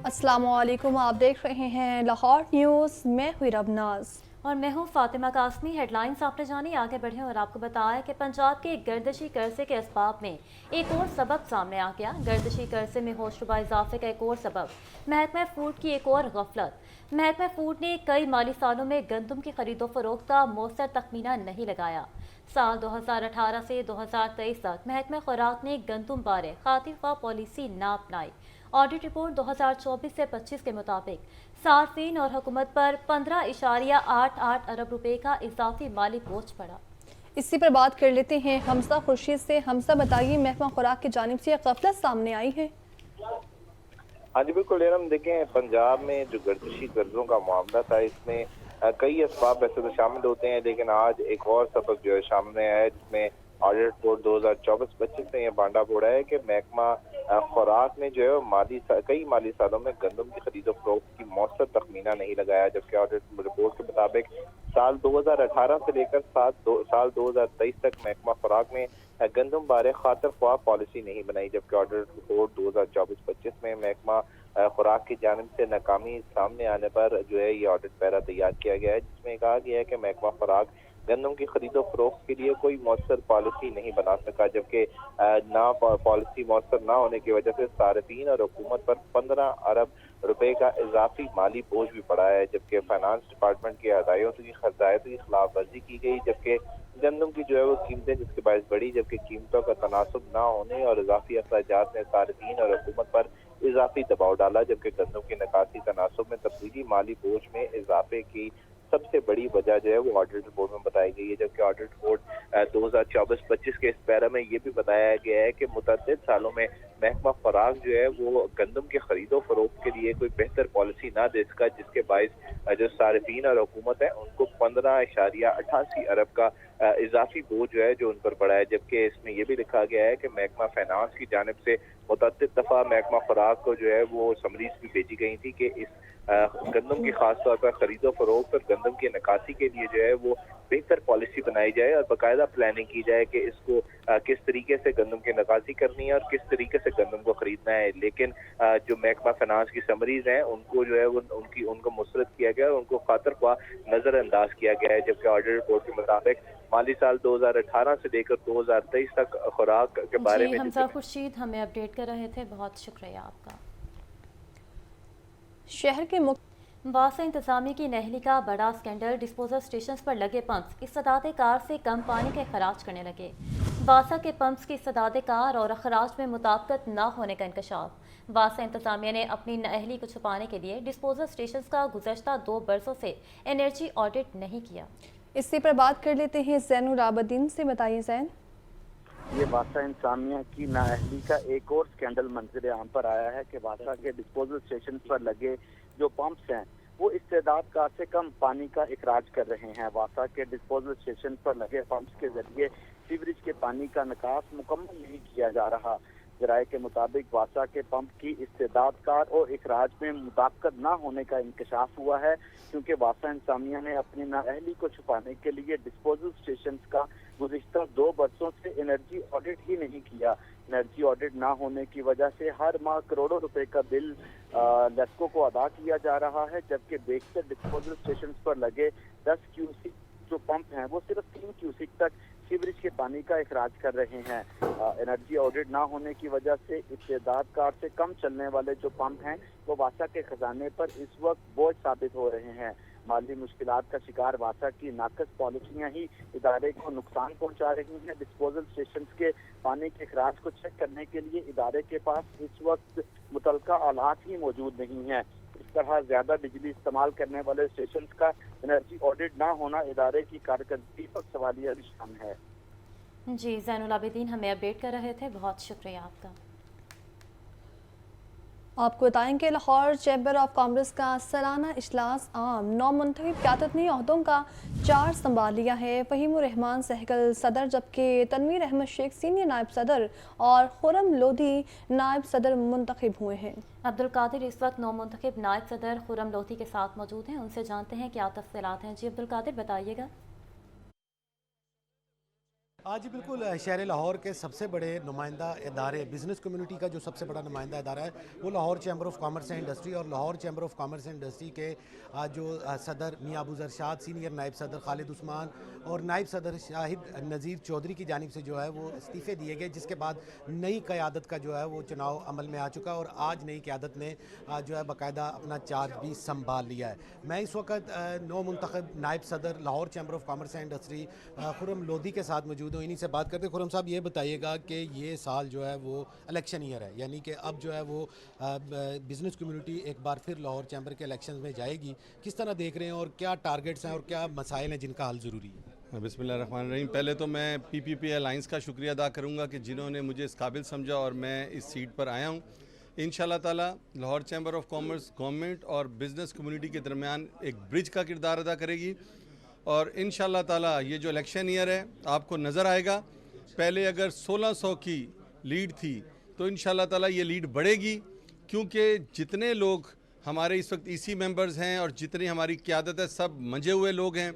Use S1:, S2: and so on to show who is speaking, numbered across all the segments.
S1: अस्सलाम वालेकुम, आप देख रहे हैं लाहौर न्यूज़। मैं हुई रबनाज
S2: और मैं हूँ फातिमा कासमी। हेडलाइंस आपने जानी, आगे बढ़ें और आपको बताया कि पंजाब के गर्दिशी कर्जे के असबाब में एक और सबब सामने आ गया। गर्दिशी कर्जे में होशरुबा इजाफे का एक और सबब महकमा फूड की एक और गफलत। महकमा फूड ने कई माली सालों में गंदम की खरीदो फरोख्त का मौसर तखमीना नहीं लगाया। साल 2018 से 2023 तक महकमा खुराक ने गंदम बारे खातिर ख्वाह पॉलिसी ना अपनाई। ऑडिट रिपोर्ट 2024 से 25 के मुताबिक सार्फिन और हुकूमत पर 15.88 अरब रुपए का इजाफी माली बोझ पड़ा।
S1: इसी पर बात कर लेते हैं हमजा खुर्शीद से। हमजा, बताइए, महकमा खुराक की जानिब से यह गफलत सामने आई है।
S3: हाँ जी बिल्कुल हम देखें, पंजाब में जो गर्दिशी कर्जों का मामला था, इसमें कई असबाब वैसे तो शामिल होते हैं, लेकिन आज एक और सबक जो है सामने आया है, जिसमें ऑडिट रिपोर्ट 2024-25 में यह बांडा फोड़ा है कि महकमा खुराक ने जो है कई माली सालों में गंदम की खरीदो फरोख्त की मौसर तखमीना नहीं लगाया। जबकि ऑडिट रिपोर्ट के मुताबिक साल 2018 से लेकर साल 2023 तक महकमा खुराक में गंदम बारे खातिर ख्वाह पॉलिसी नहीं बनाई। जबकि ऑडिट रिपोर्ट 2024-25 में महकमा खुराक की जानिब से नाकामी सामने आने पर जो है ये ऑडिट पैरा तैयार किया गया है, जिसमें कहा गया है कि महकमा खुराक गंदम की खरीदो फरोख्त के लिए कोई मौसर पॉलिसी नहीं बना सका। जबकि ना पॉलिसी मौसर ना होने की वजह से सार्फिन और हुकूमत पर 15 अरब रुपए का इजाफी माली बोझ भी पड़ा है। जबकि फाइनेंस डिपार्टमेंट की हदायतों की खिलाफ वर्जी की गई। जबकि गंदम की जो है वो कीमतें जिसके बायस बढ़ी। जबकि कीमतों का तनासब ना होने और इजाफी अखराजात ने सार्फिन और हुकूमत पर इजाफी दबाव डाला। जबकि गंदम की नकासी तनासब में तब्दीली माली बोझ में इजाफे की सबसे बड़ी वजह जो है वो ऑडिट रिपोर्ट में बताई गई है। जबकि ऑडिट रिपोर्ट 2024-25 के इस पैरा में ये भी बताया गया है कि मुतअद्दिद सालों में महकमा खुराक जो है वो गंदम के खरीदो फरोख्त के लिए कोई बेहतर पॉलिसी ना दे सका, जिसके बायस जो सार्फिन और हुकूमत है उनको 15.88 अरब का इजाफी बोझ जो है जो उन पर पड़ा है। जबकि इसमें यह भी लिखा गया है कि महकमा फाइनेंस की जानिब से मुतअद्दिद दफा महकमा खुराक को जो है वो समरीज भी भेजी गई थी कि इस गंदम की खास तौर पर खरीदो फरोख्त और गंदम की निकासी के लिए जो है वो बेहतर पॉलिसी बनाई जाए और बाकायदा प्लानिंग की जाए कि इसको किस तरीके से गंदम की निकासी करनी है और किस तरीके से गंदम को खरीदना है। लेकिन जो महकमा फाइनेंस की समरीज हैं उनको जो है वो उनको मुस्तरद किया गया और उनको खातिर ख्वाह नजरअंदाज किया गया है। जबकि ऑडिट रिपोर्ट के मुताबिक माली साल 2018 से लेकर 2023 तक खुराक के बारे में
S2: हमजा खुर्शीद हमें अपडेट कर रहे थे, बहुत शुक्रिया आपका।
S1: शहर के
S2: वासा इंतजामिया की नहली का बड़ा स्कैंडल। डिस्पोजल स्टेशन पर लगे पंप्स इस्तेदाद कार से कम पानी का अखराज करने लगे। वासा के पंप्स की इस्तेदाद कार और अखराज में मुताबिकत न होने का इंकशाफ। वासा इंतजामिया ने अपनी नहली को छुपाने के लिए डिस्पोजल स्टेशन का गुज़श्ता 2 बरसों से एनर्जी ऑडिट नहीं किया।
S1: इसी पर बात कर लेते हैं ज़ैनुल आबदीन से। बताइए ज़ैन।
S4: ये वासा इंतजामिया की नाअहली का एक और स्कैंडल मंजर आम पर आया है कि वासा के डिस्पोजल स्टेशन पर लगे जो पंप्स हैं वो इस्तेदाद कार से कम पानी का इखराज कर रहे हैं। वासा के डिस्पोजल स्टेशन पर लगे पंप्स के जरिए सीवरेज के पानी का निकास मुकम्मल नहीं किया जा रहा। जराये के मुताबिक वासा के पंप की इस्तेदाद कार और इखराज में मुताबिकत न होने का इंकशाफ हुआ है, क्योंकि वासा इंतजामिया ने अपनी नाअहली को छुपाने के लिए डिस्पोजल स्टेशन का गुज़िश्ता 2 बरसों से एनर्जी ऑडिट ही नहीं किया। एनर्जी ऑडिट ना होने की वजह से हर माह करोड़ों रुपए का बिल लेस्को को अदा किया जा रहा है। जबकि बेशतर डिस्पोजल स्टेशन पर लगे 10 क्यूसिक जो पंप हैं वो सिर्फ 3 क्यूसिक तक सीवरेज के पानी का इखराज कर रहे हैं। एनर्जी ऑडिट ना होने की वजह से इस्तेदाद कार से कम चलने वाले जो पंप हैं वो वासा के खजाने पर इस वक्त बोझ साबित हो रहे हैं। माली मुश्किलात का शिकार वासा की नाकस पॉलिसियां ही इदारे को नुकसान पहुंचा रही हैं। डिस्पोजल स्टेशन के पानी के अखराज को चेक करने के लिए इदारे के पास इस वक्त मुतलका आलात ही मौजूद नहीं है। इस तरह ज्यादा बिजली इस्तेमाल करने वाले स्टेशन का एनर्जी ऑडिट ना होना इदारे की कारकर्दगी पर सवालिया निशान है।
S2: जी, ज़ैनुल आबिदीन हमें अपडेट कर रहे थे, बहुत शुक्रिया आपका।
S1: आपको बताएंगे लाहौर चैम्बर ऑफ कॉमर्स का सालाना इजलास आम। 9 मुंतखब क़यादत ने ओहदों का चार्ज संभाल लिया है। फ़हीमुर रहमान सहगल सदर, जबकि तनवीर अहमद शेख सीनियर नायब सदर और खुरम लोधी नायब सदर मुंतखब हुए हैं।
S2: अब्दुल कादिर इस वक्त 9 मुंतखब नायब सदर खुरम लोधी के साथ मौजूद हैं, उनसे जानते हैं क्या तफसीलात हैं। जी अब्दुल कादिर, बताइएगा।
S5: جی بالکل، شہر لاہور کے سب سے بڑے نمائندہ ادارے، بزنس کمیونٹی کا جو سب سے بڑا نمائندہ ادارہ ہے وہ Lahore chamber of commerce and industry, اور Lahore chamber of commerce and industry کے جو صدر میاں ابو ذر شاد، سینئر نائب صدر خالد عثمان اور نائب صدر شاہد نذیر چودھری کی جانب سے جو ہے وہ استعفے دیے گئے، جس کے بعد نئی قیادت کا جو ہے وہ چناؤ عمل میں آ چکا، اور آج نئی قیادت نے جو ہے باقاعدہ اپنا چارج بھی سنبھال لیا ہے۔ میں اس وقت نو منتخب نائب صدر Lahore chamber of commerce and industry Khurram Lodhi کے ساتھ موجود ہوں، انہی سے بات کرتے ہیں۔ خرم صاحب، یہ بتائیے گا کہ یہ سال جو ہے وہ الیکشن ایئر ہے، یعنی کہ اب جو ہے وہ بزنس کمیونٹی ایک بار پھر لاہور چیمبر کے الیکشنز میں جائے گی، کس طرح دیکھ رہے ہیں اور کیا ٹارگٹس ہیں اور کیا مسائل ہیں جن کا حل ضروری ہے؟
S6: بسم اللہ الرحمن الرحیم۔ پہلے تو میں پی پی پی الائنس کا شکریہ ادا کروں گا کہ جنہوں نے مجھے اس قابل سمجھا اور میں اس سیٹ پر آیا ہوں۔ انشاءاللہ تعالی Lahore chamber of commerce government اور بزنس کمیونٹی کے درمیان ایک برج کا کردار ادا کرے گی، اور انشاءاللہ تعالی یہ جو الیکشن ایئر ہے آپ کو نظر آئے گا، پہلے اگر 1600 کی لیڈ تھی تو انشاءاللہ تعالی یہ لیڈ بڑھے گی، کیونکہ جتنے لوگ ہمارے اس وقت ای سی ممبرز ہیں اور جتنی ہماری قیادت ہے سب منجے ہوئے لوگ ہیں،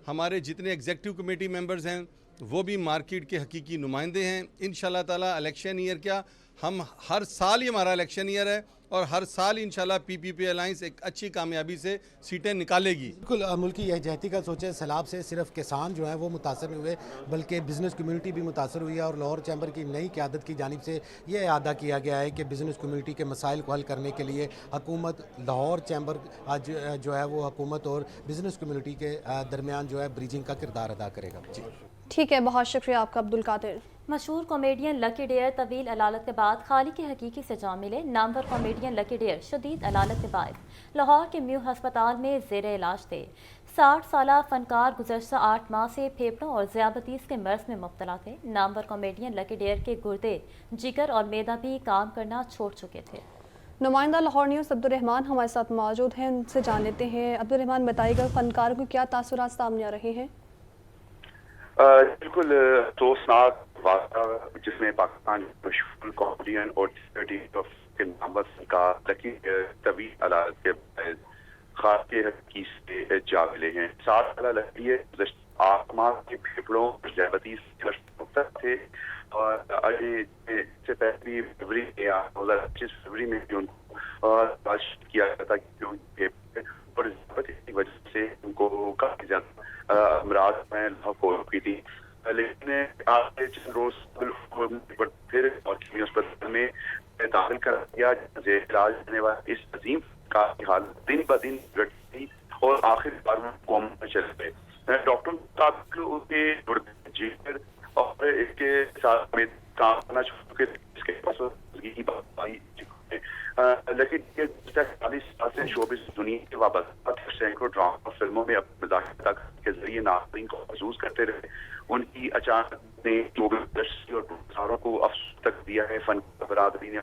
S6: ہمارے جتنے ایگزیکٹو کمیٹی ممبرز ہیں وہ بھی مارکیٹ کے حقیقی نمائندے ہیں۔ انشاءاللہ تعالی الیکشن ایئر کیا، ہم ہر سال ہی ہمارا الیکشن ایئر ہے اور ہر سال انشاءاللہ پی پی پی الائنس ایک اچھی کامیابی سے سیٹیں نکالے گی۔
S5: بالکل، ملکی یکجہتی کا سوچیں، سیلاب سے صرف کسان جو ہیں وہ متاثر نہیں ہوئے بلکہ بزنس کمیونٹی بھی متاثر ہوئی ہے، اور لاہور چیمبر کی نئی قیادت کی جانب سے یہ اعادہ کیا گیا ہے کہ بزنس کمیونٹی کے مسائل کو حل کرنے کے لیے حکومت لاہور چیمبر جو ہے وہ حکومت اور بزنس کمیونٹی کے درمیان جو ہے بریجنگ کا کردار ادا کرے گا۔ جی
S1: ٹھیک ہے، بہت شکریہ آپ کا عبد القادر۔
S2: مشہور کامیڈین لکی ڈیئر طویل علالت کے بعد خالق حقیقی سے جا ملے۔ نامور کامیڈین لکی ڈیئر شدید علالت کے باعث لاہور کے میو ہسپتال میں زیر علاج تھے۔ 60 سالہ فنکار گزشتہ 8 ماہ سے پھیپھڑوں اور ذیابطیس کے مرض میں مبتلا تھے۔ نامور کامیڈین لکی ڈیئر کے گردے، جگر اور معدہ بھی کام کرنا چھوڑ چکے تھے۔
S1: نمائندہ لاہور نیوز عبد الرحمان ہمارے ساتھ موجود ہیں، ان سے جان لیتے ہیں۔ عبد الرحمان، بتائیے گا فنکاروں کو کیا تاثرات سامنے آ رہے ہیں؟
S7: بالکل افسوسناک واقعہ جس میں پاکستان مشہور کامیڈین اور کے نامور فنکار لکی طویل علالت کے باعث خالق حقیقی سے جا ملے ہیں۔ 7 سالہ لکی گزشتہ 8 ماہ کے پھیپھڑوں اور ذیابطیس سے مبتلا تھے، اور سے پہلی فروری میں 2025 فروری میں بھی ان کو علاج کیا گیا تھا، کیونکہ اور ذیابطیس کی وجہ سے ان کو کافی زیادہ امراض میں لاحق ہو چکی تھی، لیکن آج سے چند روز پھر اسپتال میں داخل کرا گیا، زیر علاج رہنے والے اس عظیم کا حالت دن بدن بگڑتی تھی اور آخر کار میں کوما میں چلے گئے۔ ڈاکٹر ان کے جگر اور اس کے ساتھ میں کام کرنا شروع کیا، اس کے پاس کی بات آئی، لیکن یہ 40 سال سے شوبز دنیا کے وابستہ سینکڑوں ڈرامہ فلموں میں اپنے مذاکرہ کے ذریعے ناظرین کو محظوظ کرتے رہے۔ ان کی اچانک نے شوبز انڈسٹری اور پروڈیوسروں کو افسوس تک دیا ہے۔ فن برادری نے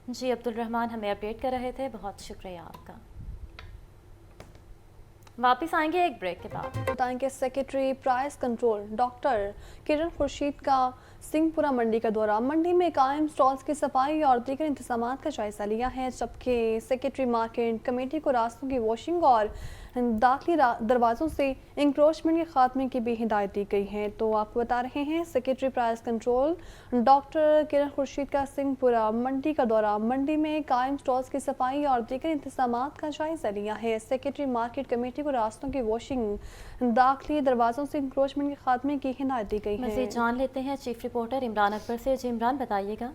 S2: جی عبد الرحمان ہمیں اپڈیٹ کر رہے تھے، بہت شکریہ آپ کا۔ واپس آئیں گے ایک بریک کے بعد۔
S1: بتائیں کہ سیکریٹری پرائس کنٹرول ڈاکٹر کرن خورشید کا سنگھ پورہ منڈی کا دورہ، منڈی میں قائم سٹالز کی صفائی اور دیگر انتظامات کا جائزہ لیا ہے، جبکہ سیکریٹری مارکیٹ کمیٹی کو راستوں کی واشنگ اور داخلی دروازوں سے انکروچمنٹ کے خاتمے کی بھی ہدایت دی گئی ہے۔ تو آپ کو بتا رہے ہیں سیکریٹری پرائس کنٹرول ڈاکٹر کرن خورشید کا سنگھ پورہ منڈی کا دورہ، منڈی میں قائم سٹالز کی صفائی اور دیگر انتظامات کا جائزہ لیا ہے۔ سیکریٹری مارکیٹ کمیٹی کو راستوں کی واشنگ، داخلی دروازوں سے انکروچمنٹ کے خاتمے کی ہدایت دی گئی ہے۔
S2: مزید جان لیتے ہیں چیف رپورٹر عمران اکبر سے۔ جی عمران، بتائیے گا۔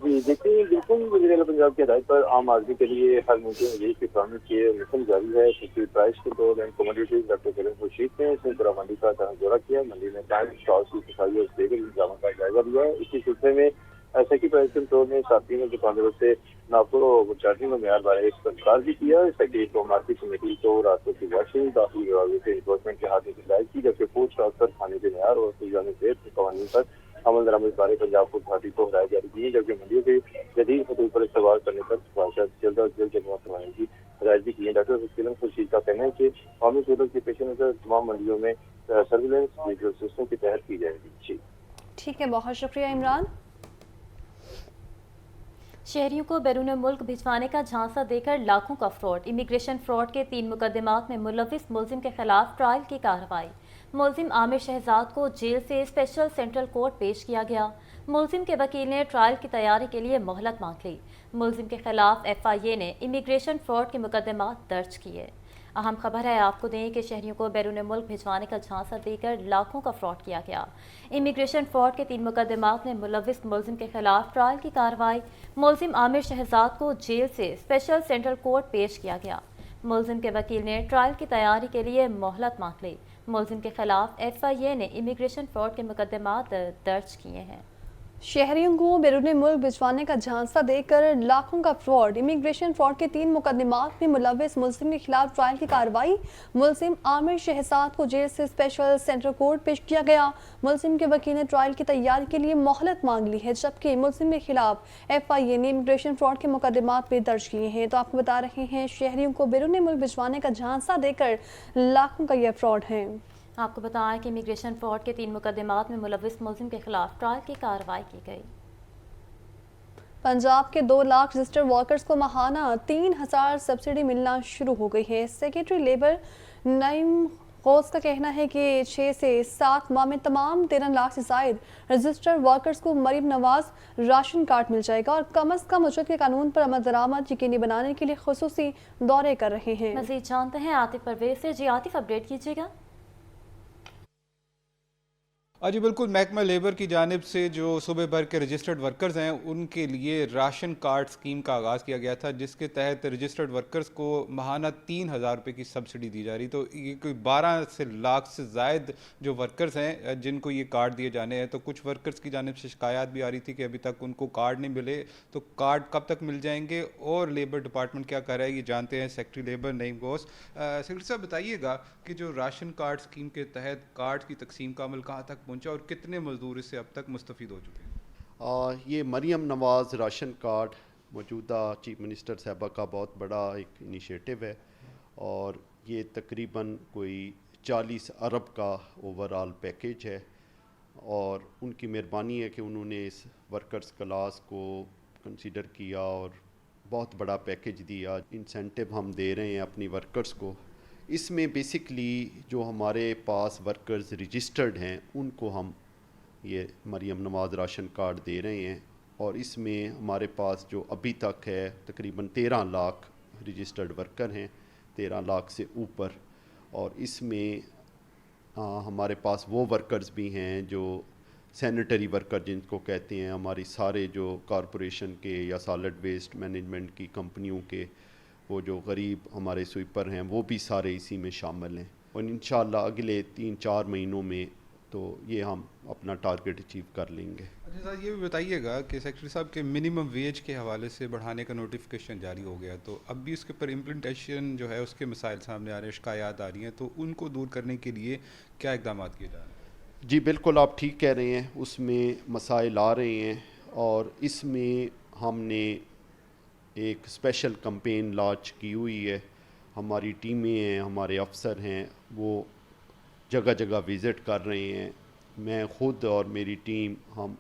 S8: جی دیکھیے، بالکل وزیر اعلیٰ پنجاب کی ہدایت پر عام آدمی کے لیے ہر موقع میں یہی فراہمی کی مشن جاری ہے۔ Secretary price control and commodities doctor کرن خورشید نے سنگھ پورہ منڈی کا دورہ کیا، منڈی میں قائم اسٹالز کی صفائی اور دیگر انتظامات کا جائزہ لیا ہے۔ اسی سلسلے میں سیکریٹری پرائس کنٹرول نے صارفین اور دکانداروں سے ناپور و چارجنگ و معیار بارے استفسار بھی کیا۔ سیکریٹری کو مارکیٹ کمیٹی کو راستوں کی واشنگ، داخلی دروازے سے انکروچمنٹ کے ہاتھ میں ہدایت کی، جبکہ فوڈ اسٹالز پر کھانے کے معیار اور سیزانی صحت کے قوانین پر عمل درآمد بارے پنجاب فوڈ اتھارٹی کو ہدایت جاری کی ہے، جبکہ منڈیوں کے جدید خطوط پر استعمال کرنے پر خواہشات جلد از جلد جمع کروانے کی ہدایت بھی کی ہے۔ ڈاکٹر کرن خورشید کا کہنا ہے کہ قومی صورت کے پیش نظر تمام منڈیوں میں سرویلنس ویژول سسٹم کے تحت کی جائے گی۔
S1: ٹھیک ہے، بہت شکریہ عمران۔
S2: शहरियों को बैरून मुल्क भिजवाने का झांसा देकर लाखों का फ्रॉड। इमिग्रेशन फ्रॉड के 3 मुकदमात में मुलविस मुलजिम के खिलाफ ट्रायल की कार्रवाई। मुलजिम आमिर शहजाद को जेल से स्पेशल सेंट्रल कोर्ट पेश किया गया। मुलजिम के वकील ने ट्रायल की तैयारी के लिए मोहलत मांग ली। मुलजिम के खिलाफ FIA ने इमिग्रेशन फ्रॉड के मुकदमात दर्ज किए। अहम खबर है आपको दें कि शहरियों को बैरून मुल्क भिजवाने का झांसा देकर लाखों का फ्रॉड किया गया। इमिग्रेशन फ्रॉड के 3 मुकदमात में मुलविस मुलजिम के खिलाफ ट्रायल की कार्रवाई। मुलजिम आमिर शहजाद को जेल से स्पेशल सेंट्रल कोर्ट पेश किया गया। मुलजिम के वकील ने ट्रायल की तैयारी के लिए मोहलत मांग ली। मुलजिम के खिलाफ FIA ने इमिग्रेशन फ्रॉड के मुकदमात दर्ज किए हैं।
S1: शहरियों को बैरून मुल्क भिजवाने का झांसा देकर लाखों का फ्रॉड। इमिग्रेशन फ्रॉड के 3 मुकदमात में मुलविस मुलजिम के खिलाफ ट्रायल की कार्रवाई। मुलजिम आमिर शहजाद को जेल से स्पेशल सेंट्रल कोर्ट पेश किया गया। मुलजिम के वकील ने ट्रायल की तैयारी के लिए मोहलत मांग ली है, जबकि मुलजिम के खिलाफ FIA ने इमिग्रेशन फ्रॉड के मुकदमात भी दर्ज किए हैं। तो आपको बता रहे हैं, शहरियों को बैरून मुल्क भिजवाने का झांसा देकर लाखों का यह फ्रॉड है।
S2: आपको बताया कि इमिग्रेशन फ्रॉड के 3 मुकदमात में मुलविस मुलजिम के खिलाफ ट्रायल की कार्रवाई की गई।
S1: पंजाब के 2 लाख रजिस्टर्ड वर्कर्स को माहाना 3000 सब्सिडी मिलना शुरू हो गई है। सेक्रेटरी लेबर नईम गौस का कहना है कि 6 से 7 माह में तमाम 13 लाख से जायद रजिस्टर्ड वर्कर्स को मरीम नवाज राशन कार्ड मिल जाएगा और कम अज़ कम उजरत के कानून पर अमल दरामद यकीनी बनाने के लिए खुसूसी दौरे कर रहे हैं।
S2: मज़ीद जानते हैं आतिफ परवेज से। जी आतिफ, अपडेट कीजिएगा।
S9: जी बिल्कुल, महकमा लेबर की जानिब से जो सूबे भर के रजिस्टर्ड वर्कर्स हैं उनके लिए राशन कार्ड स्कीम का आगाज़ किया गया था, जिसके तहत रजिस्टर्ड वर्कर्स को माहाना 3000 रुपये की सब्सिडी दी जा रही। तो ये कोई 12 लाख से ज़ायद जो वर्कर्स हैं जिनको ये कार्ड दिए जाने हैं। तो कुछ वर्कर्स की जानिब से शिकायत भी आ रही थी कि अभी तक उनको कार्ड नहीं मिले, तो कार्ड कब तक मिल जाएंगे और लेबर डिपार्टमेंट क्या कर रहा है, ये जानते हैं secretary labour Naeem Ghaus. Secretary साहब, बताइएगा कि जो राशन कार्ड स्कीम के तहत कार्ड की तकसीम का अमल कहाँ तक पहुंचा और कितने मजदूर इससे अब तक मुस्तफ़ीद हो चुके हैं?
S10: ये मरियम नवाज़ राशन कार्ड मौजूदा चीफ मिनिस्टर साहबा का बहुत बड़ा एक इनिशिएटिव है और ये तकरीबन कोई 40 अरब का ओवरऑल पैकेज है और उनकी मेहरबानी है कि उन्होंने इस वर्कर्स क्लास को कंसीडर किया और बहुत बड़ा पैकेज दिया। इंसेंटिव हम दे रहे हैं अपनी वर्कर्स को। इसमें बेसिकली जो हमारे पास वर्कर्स रजिस्टर्ड हैं उनको हम ये मरियम नवाज़ राशन कार्ड दे रहे हैं और इसमें हमारे पास जो अभी तक है तकरीबन 13 लाख रजिस्टर्ड वर्कर हैं, 13 लाख से ऊपर। और इसमें हमारे पास वो वर्कर्स भी हैं जो सैनिटरी वर्कर जिनको कहते हैं, हमारी सारे जो कॉरपोरेशन के या सॉलिड वेस्ट मैनेजमेंट की कंपनियों के वो जो गरीब हमारे स्वीपर हैं वो भी सारे इसी में शामिल हैं और इंशाल्लाह अगले 3-4 महीनों में तो ये हम अपना टारगेट अचीव कर लेंगे।
S9: अच्छा साहब, ये भी बताइएगा कि सेक्रेटरी साहब के मिनिमम वेज के हवाले से बढ़ाने का नोटिफिकेशन जारी हो गया, तो अब भी उसके ऊपर इम्प्लीमेंटेशन जो है उसके मसाइल सामने आ रहे हैं, शिकायत आ रही हैं, तो उनको दूर करने के लिए क्या इकदाम किए जा रहे हैं?
S10: जी बिल्कुल, आप ठीक कह रहे हैं, उसमें मसाइल आ रहे हैं और इसमें हमने एक स्पेशल कैंपेन लॉन्च की हुई है। हमारी टीमें हैं, हमारे अफसर हैं, वो जगह जगह विज़िट कर रहे हैं। मैं ख़ुद और मेरी टीम हम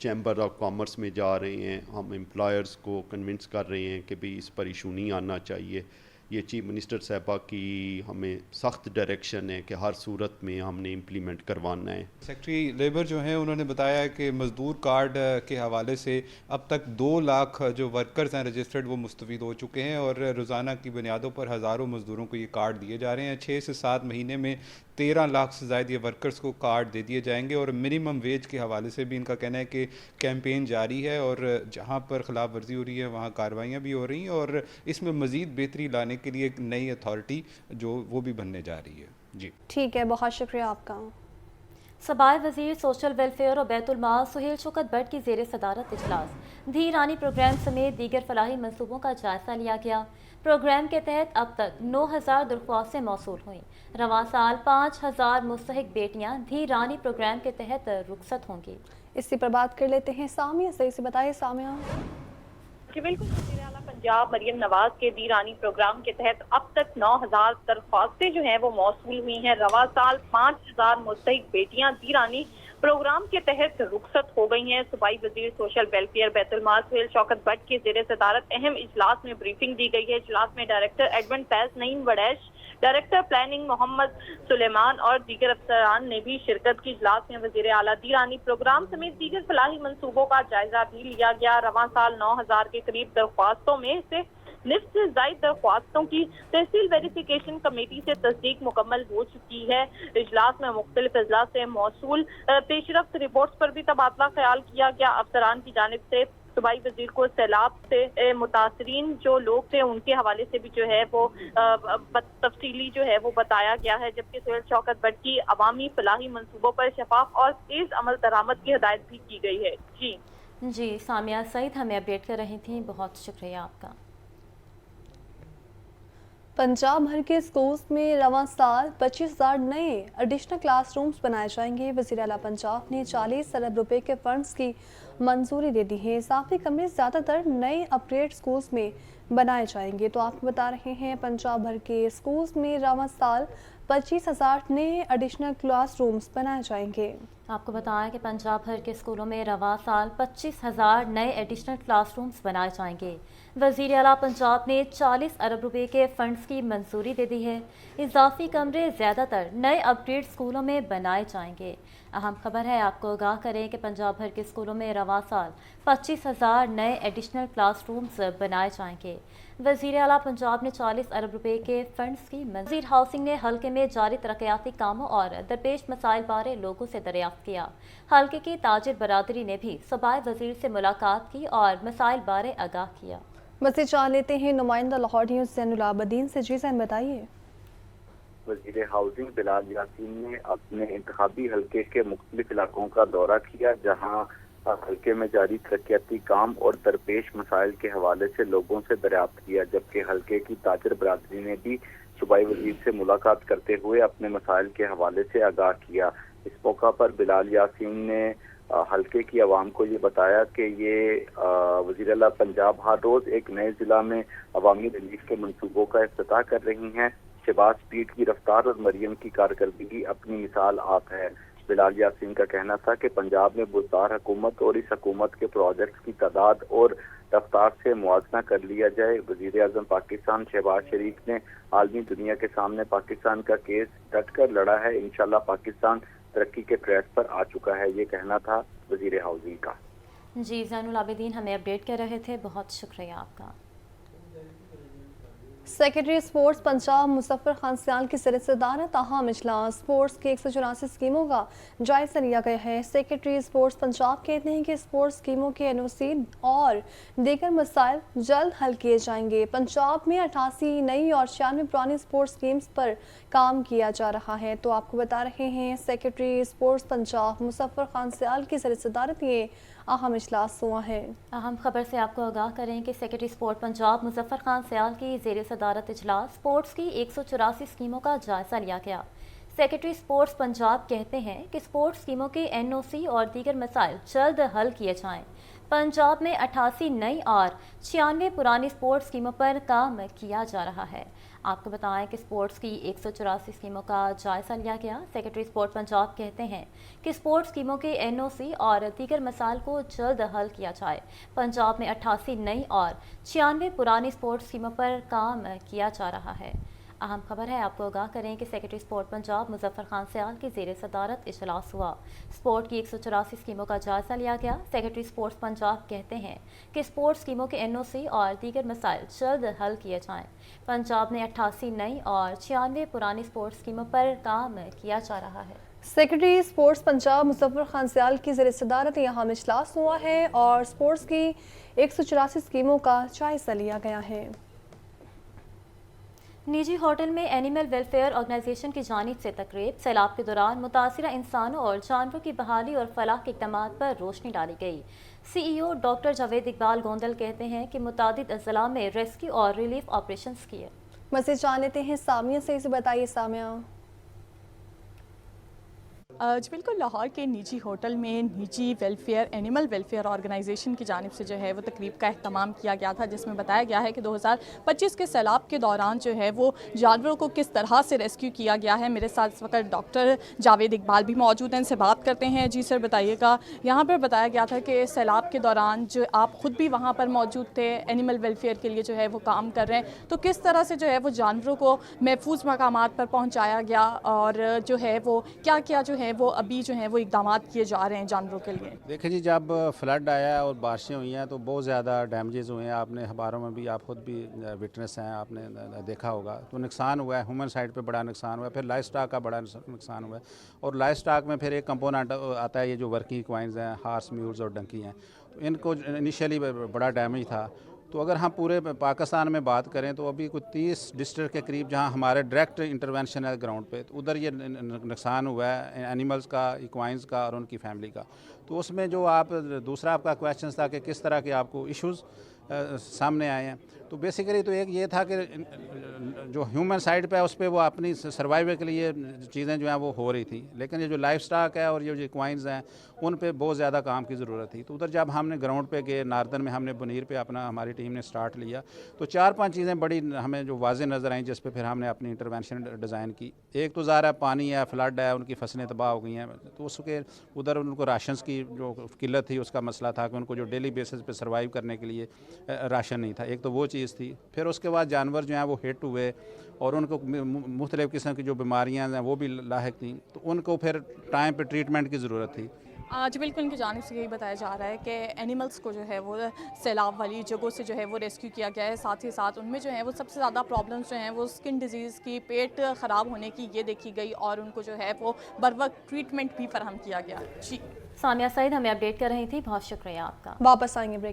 S10: चैम्बर ऑफ कॉमर्स में जा रहे हैं, हम एम्प्लॉयर्स को कन्विंस कर रहे हैं कि भाई इस पर इशू नहीं आना चाहिए। ये चीफ मिनिस्टर साहबा की हमें सख्त डायरेक्शन है कि हर सूरत में हमने इम्प्लीमेंट करवाना है।
S9: सेक्रेटरी लेबर जो हैं उन्होंने बताया कि मज़दूर कार्ड के हवाले से अब तक 2 लाख जो वर्कर्स हैं रजिस्टर्ड वो मुस्तफ़ीद हो चुके हैं और रोज़ाना की बुनियादों पर हज़ारों मज़दूरों को ये कार्ड दिए जा रहे हैं। 6 से 7 महीने में 13 लाख से ज़ायद ये वर्कर्स को कार्ड दे दिए जाएंगे और मिनिमम वेज के हवाले से भी इनका कहना है कि कैंपेन जारी है और जहाँ पर खिलाफ वर्जी हो रही है वहाँ कार्रवाइयाँ भी हो रही हैं और इसमें मज़ीद बेहतरी लाने के लिए एक नई अथॉरिटी जो वो भी बनने जा रही है। जी
S1: ठीक है, बहुत शुक्रिया आपका।
S2: सबाई वज़ीर सोशल वेलफेयर और बैतुल माल सुहेल शौकत भट्ट की ज़ेर सदारत इजलास धी रानी प्रोग्राम समेत दीगर फलाही मनसूबों का जायज़ा लिया गया। प्रोग्राम के तहत अब तक 9000 दरख्वास्तें मौसूल हुई। रवां साल 5000 मुस्तहिक बेटियां धी रानी प्रोग्राम के तहत रुखसत होंगी।
S1: इसी पर बात कर लेते हैं सामिया से। इसे बताइए सामिया।
S11: जी बिल्कुल, वज़ीर आला पंजाब मरियम नवाज के दी रानी प्रोग्राम के तहत अब तक 9000 दरख्वास्तें जो हैं वो मौसूल हुई हैं। रवा साल 5000 मुस्तहिक बेटियां दी रानी प्रोग्राम के तहत रुखसत हो गई हैं। सूबाई वजीर सोशल वेलफेयर बैतुल माल सुहेल शौकत भट्ट की ज़ेर सदारत अहम इजलास में ब्रीफिंग दी गई है। इजलास में डायरेक्टर एडमिन फैज नईम वडैश, डायरेक्टर प्लानिंग मोहम्मद सुलेमान और दीगर अफसरान ने भी शिरकत की। इजलास में वजीर आला दीरानी प्रोग्राम समेत दीगर फलाही मंसूबों का जायजा भी लिया गया। रवां साल 9,000 के करीब दरख्वास्तों में से निफ्ट से ज़ायद दरख्वास्तों की तहसील वेरिफिकेशन कमेटी से तस्दीक मुकम्मल हो चुकी है। इजलास में मुख्तलिफ अजला से मौसूल पेशरफ्त रिपोर्ट्स पर भी तबादला ख्याल किया गया। अफसरान की जानिब से सूबाई वजीर को सैलाब से मुतासरीन जो लोग थे उनके हवाले से भी जो है वो तफसीली जो है वो बताया गया है, जबकि सुहेल शौकत भट्ट की अवामी फलाही मंसूबों पर शफाफ और तेज अमल दरामद की हिदायत भी की गई है। जी
S2: सामिया सईद हमें अपडेट कर रही थी, बहुत शुक्रिया आपका।
S1: पंजाब भर के स्कूल्स में रवां साल 25,000 नए एडिशनल क्लासरूम्स बनाए जाएंगे। वज़ीर आला पंजाब ने 40 अरब रुपए के फंड्स की मंजूरी दे दी है। इजाफी कमरे ज़्यादातर नए अपग्रेड स्कूल्स में बनाए जाएंगे। तो आपको बता रहे हैं पंजाब भर के स्कूल्स में रवां साल 25,000 नए एडिशनल क्लासरूम्स बनाए जाएंगे।
S2: आपको बताया कि पंजाब भर के स्कूलों में रवां साल 25,000 नए एडिशनल क्लासरूम्स बनाए जाएंगे। वज़ीर आला पंजाब ने 40 अरब रुपए के फंड्स की मंजूरी दे दी है। इजाफी कमरे ज़्यादातर नए अपग्रेड स्कूलों में बनाए जाएंगे। अहम खबर है, आपको आगाह करें कि पंजाब भर के स्कूलों में रवां साल 25,000 नए एडिशनल क्लासरूम्स बनाए जाएंगे। वज़ीर आला पंजाब ने 40 अरब रुपए के फंड्स की मंजूरी। हाउसिंग ने हल्के में जारी तरक्याती कामों और दरपेश मसाइल बारे लोगों से दरियाफ्त किया। हल्के की ताजिर बरादरी ने भी सूबाई वज़ीर से मुलाकात की और मसाइल बारे आगाह किया।
S1: मज़ीद जान लेते हैं नुमाइंदा लाहौर न्यूज़ ज़ैनुल आबदीन से। जी ज़ैन बताइए।
S4: वज़ीर हाउसिंग बिलाल यासीन ने अपने इंतखाबी हल्के के मुख्तलिफ इलाकों का दौरा किया, जहाँ हल्के में जारी तरक्याती काम और दरपेश मसाइल के हवाले से लोगों से दरियाफ्त किया, जबकि हल्के की ताजिर बरादरी ने भी सूबाई वज़ीर से मुलाकात करते हुए अपने मसाइल के हवाले से आगाह किया। इस मौका पर बिलाल यासीन ने हल्के की आवाम को ये बताया कि ये वज़ीर आला पंजाब हर रोज़ एक नए ज़िला में अवामी रिलीफ के मंसूबों का इफ्तिताह कर रही हैं। शहबाज स्पीड की रफ्तार और मरियम की कारकर्दगी अपनी मिसाल आप है। बिलाल यासीन का कहना था कि पंजाब में बुज़दार हुकूमत और इस हुकूमत के प्रोजेक्ट्स की तादाद और रफ्तार से मुआवजा कर लिया जाए। वज़ीर आज़म पाकिस्तान शहबाज शरीफ ने आलमी दुनिया के सामने पाकिस्तान का केस डटकर लड़ा है। इंशाल्लाह पाकिस्तान तरक्की के ट्रैक पर आ चुका है, ये कहना था वज़ीर हाउसिंग का।
S2: जी ज़ैनुल आबिदीन हमें अपडेट कर रहे थे, बहुत शुक्रिया आपका।
S1: सेक्रेटरी स्पोर्ट्स पंजाब मुजफ्फर खान सियाल की सदारत अहम इजलास। स्पोर्ट्स की 184 स्कीमों का जायजा लिया गया है। सेक्रेटरी स्पोर्ट्स पंजाब कहते हैं कि स्पोर्ट्स स्कीमों के एनओसी और दीगर मसाइल जल्द हल किए जाएंगे। पंजाब में 88 नई और 96 पुरानी स्पोर्ट्स स्कीम्स पर काम किया जा रहा है। तो आपको बता रहे हैं सेक्रेटरी स्पोर्ट्स पंजाब मुजफ्फर खान सियाल की सदारत ये अहम इजलास हुआ है।
S2: अहम खबर से आपको आगाह करें कि सेक्रेटरी स्पोर्ट पंजाब मुजफ्फर खान सियाल की ज़ेर सदारत इजलास स्पोर्ट्स की 184 स्कीमों का जायजा लिया गया। सेक्रेटरी स्पोर्ट्स पंजाब कहते हैं कि स्पोर्ट्स स्कीमों के एनओसी और दीगर मसाइल जल्द हल किए जाएं। पंजाब में 88 नई और 96 पुरानी स्पोर्ट्स स्कीमों पर काम किया जा रहा है। आपको बताएं कि स्पोर्ट्स की 184 स्कीमों का जायजा लिया गया। सेक्रेटरी स्पोर्ट पंजाब कहते हैं कि स्पोर्ट्स स्कीमों के एनओसी और दीगर मसाइल को जल्द हल किया जाए। पंजाब में 88 नई और 96 पुरानी स्पोर्ट्स स्कीमों पर काम किया जा रहा है। अहम खबर है, आपको आगाह करें कि सेक्रेटरी स्पोर्ट पंजाब मुजफ्फर खान सियाल की ज़ेर सदारत इजलास हुआ। स्पोर्ट की 184 स्कीमों का जायजा लिया गया। सेक्रेटरी स्पोर्ट्स पंजाब कहते हैं कि स्पोर्ट्स स्कीमों के एनओसी और दीगर मसाइल जल्द हल किए जाएं। पंजाब में 88 नई और 96 पुरानी स्पोर्ट्स स्कीमों पर काम किया जा रहा है।
S1: सेक्रेटरी स्पोर्ट्स पंजाब मुजफ्फर खान सियाल की ज़ेर सदारत यहाँ इजलास हुआ है और स्पोर्ट्स की 184 स्कीमों का जायजा लिया गया है।
S2: निजी होटल में एनिमल वेलफेयर ऑर्गेनाइजेशन की जानिब से तकरीब। सैलाब के दौरान मुतासिरा इंसानों और जानवरों की बहाली और फलाह के इक़दामात पर रोशनी डाली गई। CEO डॉक्टर जावेद इकबाल गोंदल कहते हैं कि मुतादिद अज़ला में रेस्क्यू और रिलीफ ऑपरेशंस किए।
S1: मज़ीद जान लेते हैं सामिया से। इसे बताइए सामिया।
S12: जी बिल्कुल, लाहौर के निजी होटल में निजी वेलफेयर एनिमल वेलफेयर ऑर्गेनाइजेशन की जानिब से जो है वो तकरीब का अहतमाम किया गया था, जिसमें बताया गया है कि 2025 के सैलाब के दौरान जो है वो जानवरों को किस तरह से रेस्क्यू किया गया है। मेरे साथ इस वक्त डॉक्टर जावेद इकबाल भी मौजूद हैं, इनसे बात करते हैं। जी सर बताइएगा, यहाँ पर बताया गया था कि सैलाब के दौरान जो आप ख़ुद भी वहाँ पर मौजूद थे, एनिमल वेलफेयर के लिए जो है वो काम कर रहे हैं, तो किस तरह से जो है वो जानवरों को महफूज मकामात पर पहुँचाया गया और जो है वो क्या क्या जो है वो अभी जो है वो इकदाम किए जा रहे हैं जानवरों के लिए?
S13: देखिए जी, जब फ्लड आया और बारिशें हुई हैं तो बहुत ज़्यादा डैमेजेस हुए हैं। आपने अखबारों में भी, आप खुद भी विटनेस हैं, आपने देखा होगा। तो नुकसान हुआ है, ह्यूमन साइड पे बड़ा नुकसान हुआ है, फिर लाइफ स्टॉक का बड़ा नुकसान हुआ है। और लाइफ स्टॉक में फिर एक कंपोनेंट आता है, ये जो वर्किंग इक्वाइंस हैं, हार्स, म्यूल्स और डंकी हैं, तो इनको इनिशियली बड़ा डैमेज था। तो अगर हम पूरे पाकिस्तान में बात करें तो अभी कुछ 30 डिस्ट्रिक्ट के करीब जहां हमारे डायरेक्ट इंटरवेंशन है ग्राउंड पे, तो उधर ये नुकसान हुआ है एनिमल्स का, इक्वाइंस का और उनकी फैमिली का। तो उसमें जो आप दूसरा आपका क्वेश्चन था कि किस तरह के आपको इश्यूज़ सामने आए हैं, तो बेसिकली तो एक ये था कि जो ह्यूमन साइड पे है उस पर वो अपनी सर्वाइवल के लिए चीज़ें जो हैं वो हो रही थी, लेकिन ये जो लाइफ स्टॉक है और ये जो क्वाइंस हैं उन पे बहुत ज़्यादा काम की ज़रूरत थी। तो उधर जब हमने ग्राउंड पे गए, नार्दन में हमने बुनीर पे अपना हमारी टीम ने स्टार्ट लिया, तो 4-5 चीज़ें बड़ी हमें जो वाज़ेह नज़र आई, जिस पे फिर हमने अपनी इंटरवेंशन डिज़ाइन की। एक तो ज़ाहिर है पानी है, फ्लड है, उनकी फसलें तबाह हो गई हैं, तो उसके उधर उनको राशन की जो किल्लत थी उसका मसला था कि उनको जो डेली बेसिस पे सर्वाइव करने के लिए राशन नहीं था। एक तो वो चीज़ थी। फिर उसके बाद जानवर जो हैं वो हिट हुए और उनको मुख्तलिफ़ किस्म की जो बीमारियां हैं वो भी लाहिक थी, तो उनको फिर टाइम पे ट्रीटमेंट की ज़रूरत थी।
S12: आज बिल्कुल इनकी जानिब से यही बताया जा रहा है कि एनिमल्स को जो है वो सैलाब वाली जगहों से जो है वो रेस्क्यू किया गया है। साथ ही साथ उनमें जो है वो सबसे ज़्यादा प्रॉब्लम्स जो हैं वो स्किन डिजीज़ की, पेट ख़राब होने की ये देखी गई और उनको जो है वो बर वक्त ट्रीटमेंट भी फराहम किया गया। जी
S2: सानिया सईद हमें अपडेट कर रही थी, बहुत शुक्रिया आपका।
S1: वापस आएंगे ब्रेक